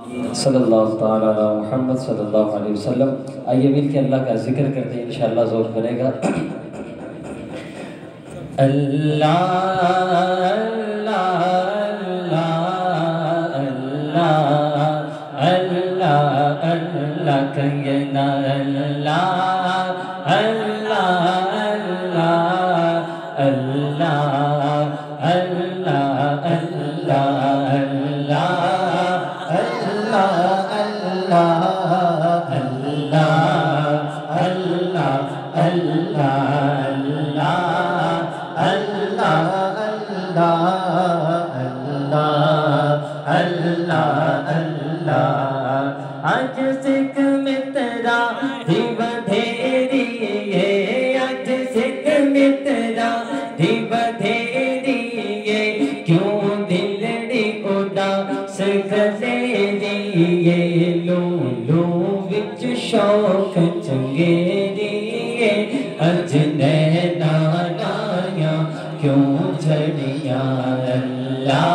صلی اللہ تعالیٰ علی محمد صلی اللہ علیہ وسلم۔ آئیے مل کے اللہ کا ذکر کرتے ہیں، انشاءاللہ ذوق بنے گا۔ اللہ اللہ اللہ اللہ اللہ کہنا اللہ اللہ اللہ اللہ اللہ آج سکھ میں تیرا ہی بدھیری ہے، آج سکھ میں تیرا ہی بدھیری ہے، کیوں دلڑی اداس گزیری ہے، لو لو وچ شوق چنگیری ہے، اج نینا لایا کیوں جھڑیاں اللہ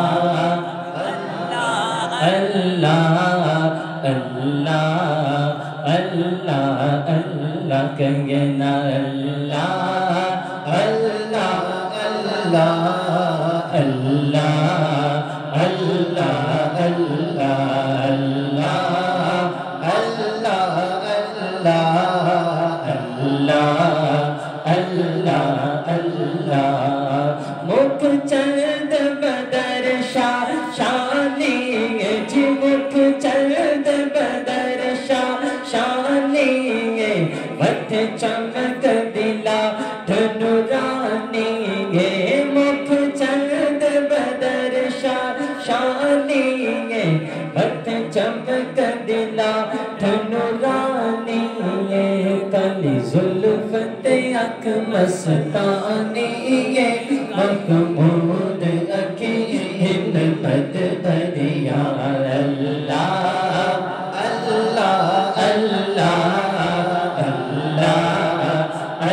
اللہ اللہ اللہ اللہ کہنا اللہ اللہ اللہ اللہ اللہ اللہ اللہ اللہ مکھ چند بدر شاہ شانی جی مکھ چند بدر شاہ شانی متھ چمک دلا نورانی مکھ چند بدر شاہ شانی متھ چمک دلا نورانی کلی زلفت اک مستانی محمود اکی ہمت دریا اللہ اللہ اللہ اللہ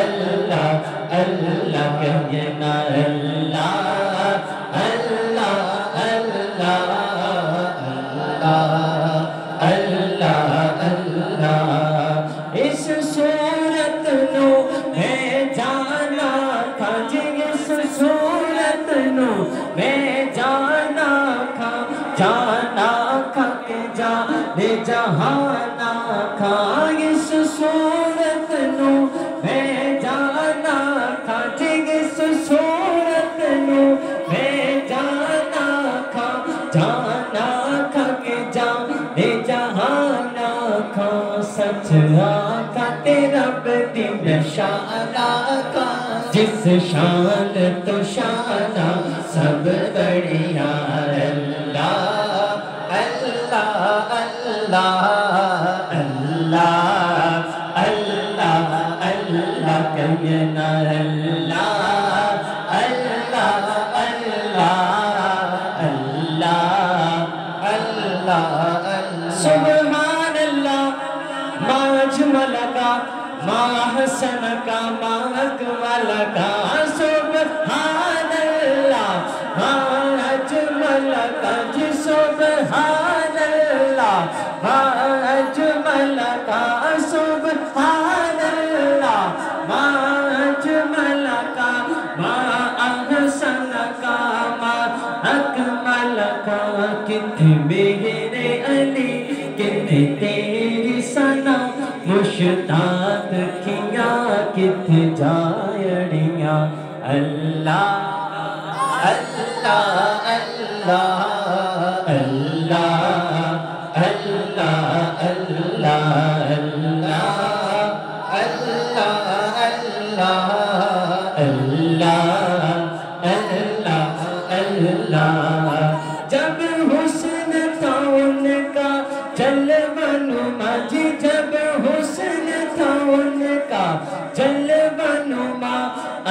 اللہ اللہ کہنا اللہ اللہ اللہ اللہ اللہ اس صورت نو میں جانا تھا جی اس صورت نو میں جانا تھا کہ جانے جہانا تھا اس صورت نو میں جانا تھا جی اس صورت نو میں جانا تھا کہ جانے جہانا تھا سچ آقا تیرا بدی نشانہ کا جس شان تو شانہ سب بڑھیا اللہ اللہ اللہ اللہ اللہ اللہ کہنا اللہ اللہ اللہ اللہ اللہ سبحان اللہ ما اجمل کا ما حسن کا ما اکمل کا سبحان اللہ ما اجمل کا جی سبحان اللہ ما اجمل کا سبحان اللہ ما اجمل کا ما احسن کا ما اکمل کا کتنے میرے علی کتنے تیری ثنا مشتاق کیا کت جائڑیاں اللہ اللہ اللہ اللہ اللہ اللہ اللہ اللہ جب حسن تھا ان کا جلوہ نما جی جب حسن تھا ان کا جلوہ نما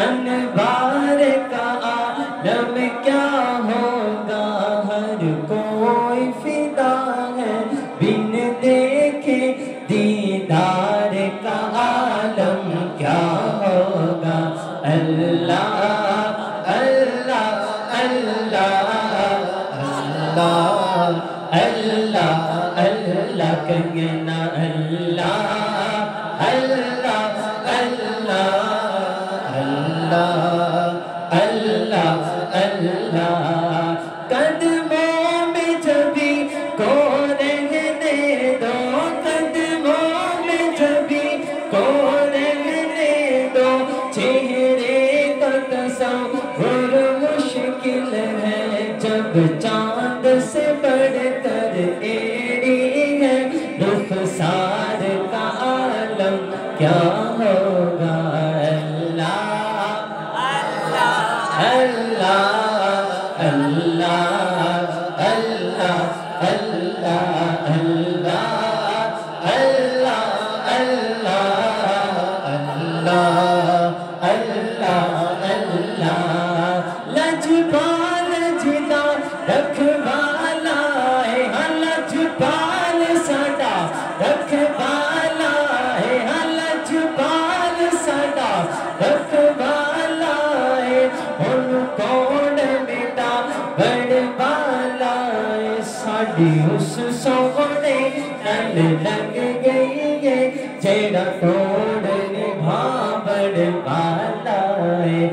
انوار کا عالم کیا ہوگا ہر کوئی فدا ہے بن دیکھے دیدار کا عالم کیا ہوگا اللہ اللہ اللہ اللہ اللہ اللہ کہنا اللہ اللہ اللہ اللہ اللہ اللہ قدموں میں جبھی کو رہنے دو قدموں میں جبھی کو رہنے دو چہرے کا تصور مشکل ہے جب چاند سے بڑھ کر ایڑی ہے رخسار کا عالم کیا ہوگا اللہ اللہ اللہ اللہ اللہ اللہ اللہ اللہ اللہ اللہ لجپال جدا رکھوالا ہے لجپال سدا رکھوالا ہے لجپال سدا رکھوالا ہے ان کون بیٹا بڑ والا ہے ساڈی اس سونے نل لگ گئی ہے جیڑا توڑ نبھا بڑ والا ہے